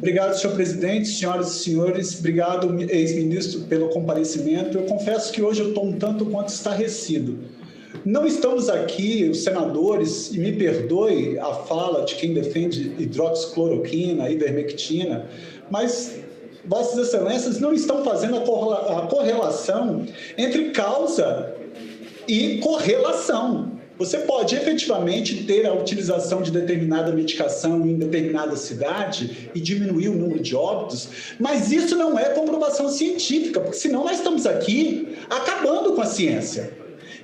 Obrigado, senhor presidente, senhoras e senhores. Obrigado, ex-ministro, pelo comparecimento. Eu confesso que hoje eu estou um tanto quanto estarrecido. Não estamos aqui, os senadores, e me perdoe a fala de quem defende hidroxicloroquina, ivermectina, mas Vossas Excelências não estão fazendo a correlação entre causa e correlação. Você pode efetivamente ter a utilização de determinada medicação em determinada cidade e diminuir o número de óbitos, mas isso não é comprovação científica, porque senão nós estamos aqui acabando com a ciência.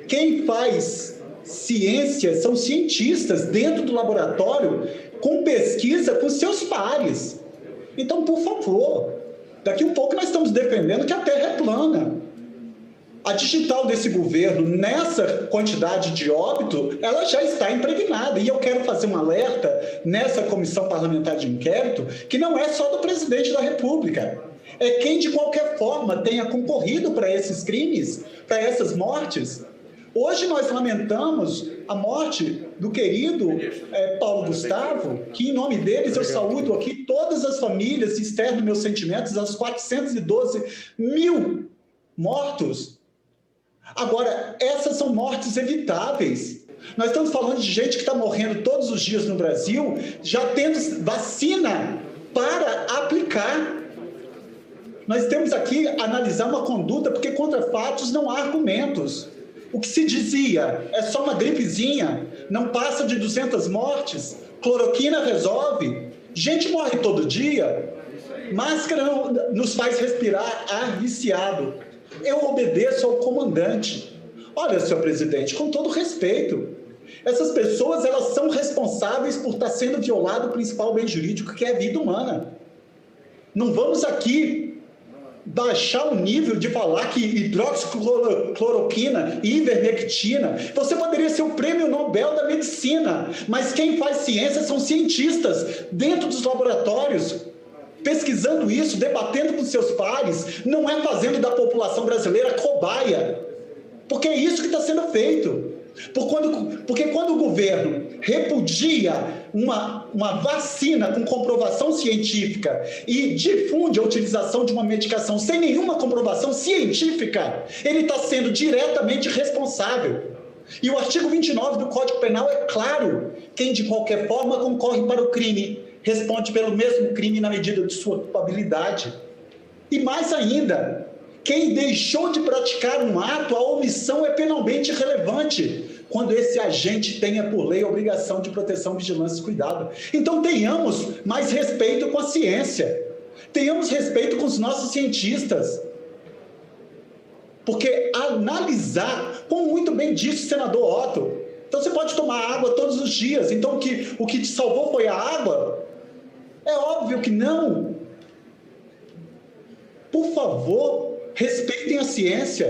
Quem faz ciência são cientistas dentro do laboratório com pesquisa com seus pares. Então, por favor, daqui um pouco nós estamos defendendo que a Terra é plana. A digital desse governo, nessa quantidade de óbito, ela já está impregnada. E eu quero fazer um alerta nessa comissão parlamentar de inquérito, que não é só do presidente da República. É quem, de qualquer forma, tenha concorrido para esses crimes, para essas mortes. Hoje nós lamentamos a morte do querido Paulo Gustavo, que em nome deles eu saúdo aqui todas as famílias e externo meus sentimentos aos 412 mil mortos. Agora, essas são mortes evitáveis. Nós estamos falando de gente que está morrendo todos os dias no Brasil, já tendo vacina para aplicar. Nós temos aqui analisar uma conduta, porque contra fatos não há argumentos. O que se dizia é só uma gripezinha, não passa de 200 mortes, cloroquina resolve, gente morre todo dia, máscara não nos faz respirar ar viciado. Eu obedeço ao comandante. Olha, senhor presidente, com todo respeito, essas pessoas elas são responsáveis por estar sendo violado o principal bem jurídico, que é a vida humana. Não vamos aqui baixar o nível de falar que hidroxicloroquina e ivermectina, você poderia ser o prêmio Nobel da medicina, mas quem faz ciência são cientistas dentro dos laboratórios, pesquisando isso, debatendo com seus pares, não é fazendo da população brasileira cobaia, porque é isso que está sendo feito. Porque quando o governo repudia uma vacina com comprovação científica e difunde a utilização de uma medicação sem nenhuma comprovação científica, ele está sendo diretamente responsável. E o artigo 29 do Código Penal é claro: quem de qualquer forma concorre para o crime responde pelo mesmo crime na medida de sua culpabilidade. E mais ainda, quem deixou de praticar um ato, a omissão é penalmente relevante, quando esse agente tenha por lei a obrigação de proteção, vigilância e cuidado. Então tenhamos mais respeito com a ciência, tenhamos respeito com os nossos cientistas, porque analisar, como muito bem disse o senador Otto, então você pode tomar água todos os dias, então o que te salvou foi a água? É óbvio que não. Por favor, respeitem a ciência.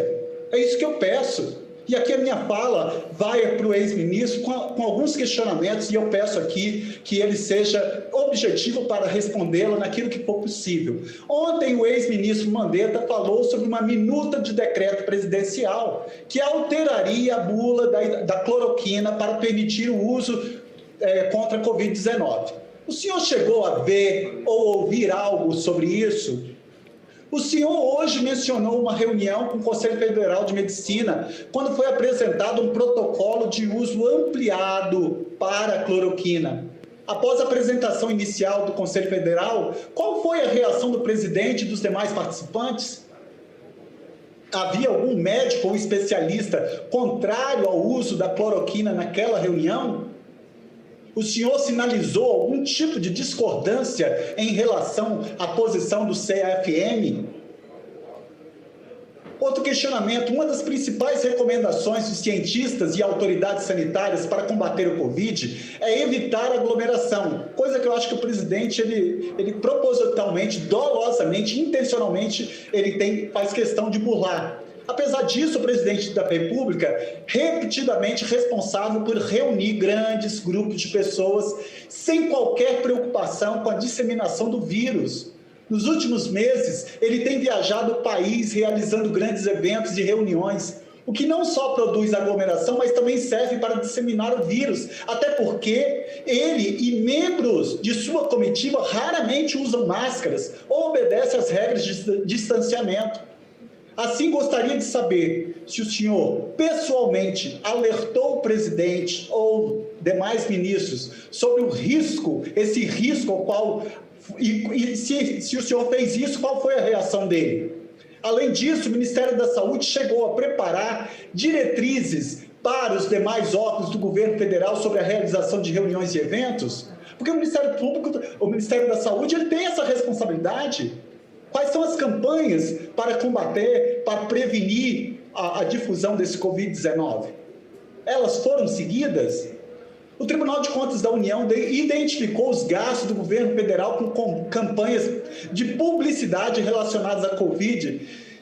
É isso que eu peço. E aqui a minha fala vai para o ex-ministro com alguns questionamentos, e eu peço aqui que ele seja objetivo para respondê-la naquilo que for possível. Ontem o ex-ministro Mandetta falou sobre uma minuta de decreto presidencial que alteraria a bula da cloroquina para permitir o uso contra a Covid-19. O senhor chegou a ver ou ouvir algo sobre isso? O senhor hoje mencionou uma reunião com o Conselho Federal de Medicina, quando foi apresentado um protocolo de uso ampliado para a cloroquina. Após a apresentação inicial do Conselho Federal, qual foi a reação do presidente e dos demais participantes? Havia algum médico ou especialista contrário ao uso da cloroquina naquela reunião? O senhor sinalizou algum tipo de discordância em relação à posição do CFM? Outro questionamento: uma das principais recomendações dos cientistas e autoridades sanitárias para combater o Covid é evitar aglomeração, coisa que eu acho que o presidente, ele propositalmente, dolosamente, intencionalmente, faz questão de burlar. Apesar disso, o presidente da República, repetidamente responsável por reunir grandes grupos de pessoas sem qualquer preocupação com a disseminação do vírus. Nos últimos meses, ele tem viajado o país realizando grandes eventos e reuniões, o que não só produz aglomeração, mas também serve para disseminar o vírus, até porque ele e membros de sua comitiva raramente usam máscaras ou obedecem às regras de distanciamento. Assim, gostaria de saber se o senhor pessoalmente alertou o presidente ou demais ministros sobre o risco, esse risco ao qual, e se o senhor fez isso, qual foi a reação dele? Além disso, o Ministério da Saúde chegou a preparar diretrizes para os demais órgãos do governo federal sobre a realização de reuniões e eventos? Porque o Ministério Público, o Ministério da Saúde, ele tem essa responsabilidade. Quais são as campanhas para combater, para prevenir a difusão desse Covid-19? Elas foram seguidas? O Tribunal de Contas da União identificou os gastos do governo federal com campanhas de publicidade relacionadas à Covid,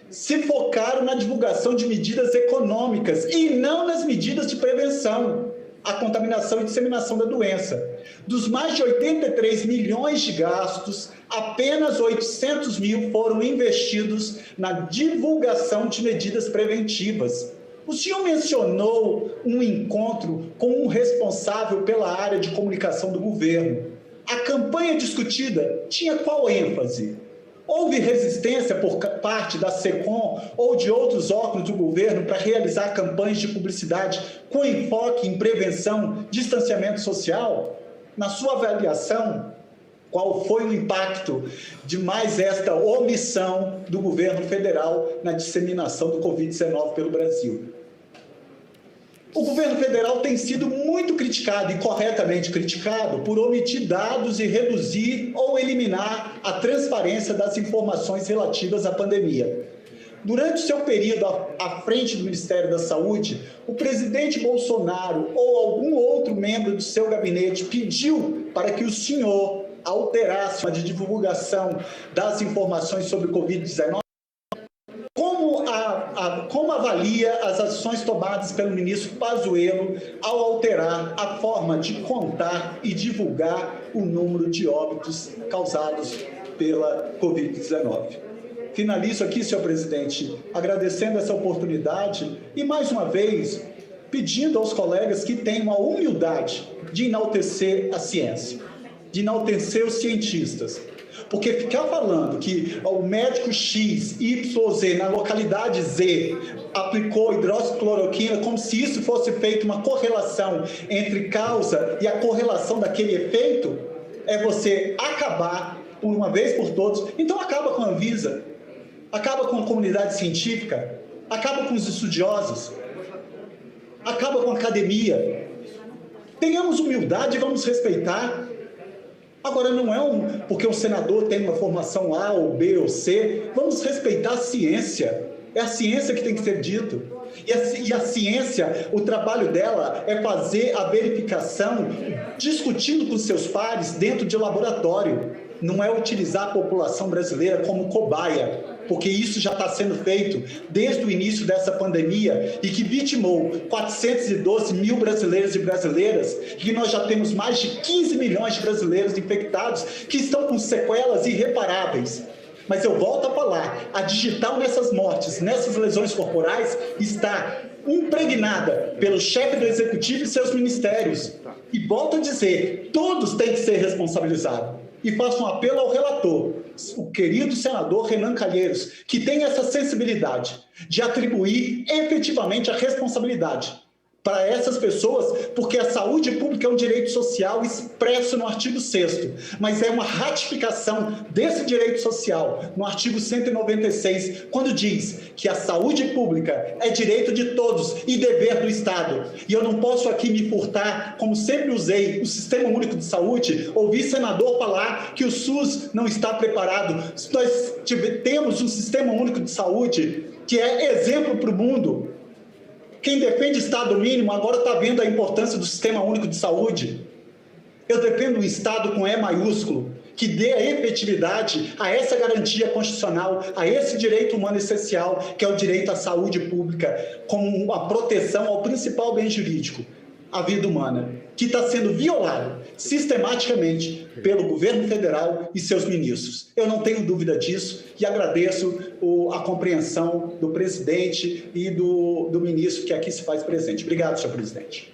se focaram na divulgação de medidas econômicas e não nas medidas de prevenção à contaminação e disseminação da doença. Dos mais de 83 milhões de gastos, apenas 800 mil foram investidos na divulgação de medidas preventivas. O senhor mencionou um encontro com um responsável pela área de comunicação do governo. A campanha discutida tinha qual ênfase? Houve resistência por parte da SECOM ou de outros órgãos do governo para realizar campanhas de publicidade com enfoque em prevenção, distanciamento social? Na sua avaliação, qual foi o impacto de mais esta omissão do governo federal na disseminação do Covid-19 pelo Brasil? O governo federal tem sido muito criticado, e corretamente criticado, por omitir dados e reduzir ou eliminar a transparência das informações relativas à pandemia. Durante o seu período à frente do Ministério da Saúde, o presidente Bolsonaro ou algum outro membro do seu gabinete pediu para que o senhor alterasse a divulgação das informações sobre o Covid-19? Como avalia as ações tomadas pelo ministro Pazuello ao alterar a forma de contar e divulgar o número de óbitos causados pela Covid-19? Finalizo aqui, senhor presidente, agradecendo essa oportunidade e, mais uma vez, pedindo aos colegas que tenham a humildade de enaltecer a ciência, de enaltecer os cientistas. Porque ficar falando que o médico X, Y, Z, na localidade Z, aplicou hidroxicloroquina como se isso fosse feito uma correlação entre causa e a correlação daquele efeito, é você acabar, por uma vez por todos. Então acaba com a Anvisa, acaba com a comunidade científica, acaba com os estudiosos, acaba com a academia. Tenhamos humildade e vamos respeitar. Agora, não é porque um senador tem uma formação A ou B ou C, vamos respeitar a ciência. É a ciência que tem que ser dito. E a ciência, o trabalho dela é fazer a verificação, discutindo com seus pares dentro de laboratório. Não é utilizar a população brasileira como cobaia, porque isso já está sendo feito desde o início dessa pandemia e que vitimou 412 mil brasileiros e brasileiras, e que nós já temos mais de 15 milhões de brasileiros infectados que estão com sequelas irreparáveis. Mas eu volto a falar, a digital nessas mortes, nessas lesões corporais, está impregnada pelo chefe do executivo e seus ministérios. E volto a dizer, todos têm que ser responsabilizados. E faço um apelo ao relator, o querido senador Renan Calheiros, que tem essa sensibilidade de atribuir efetivamente a responsabilidade para essas pessoas, porque a saúde pública é um direito social expresso no artigo 6º, mas é uma ratificação desse direito social no artigo 196, quando diz que a saúde pública é direito de todos e dever do Estado. E eu não posso aqui me furtar, como sempre usei, o Sistema Único de Saúde, ouvir senador falar que o SUS não está preparado. Nós temos um Sistema Único de Saúde que é exemplo para o mundo. Quem defende Estado mínimo agora está vendo a importância do Sistema Único de Saúde. Eu defendo um Estado com E maiúsculo, que dê a efetividade a essa garantia constitucional, a esse direito humano essencial, que é o direito à saúde pública, como uma proteção ao principal bem jurídico. a vida humana, que está sendo violada sistematicamente pelo governo federal e seus ministros. Eu não tenho dúvida disso e agradeço a compreensão do presidente e do ministro que aqui se faz presente. Obrigado, senhor presidente.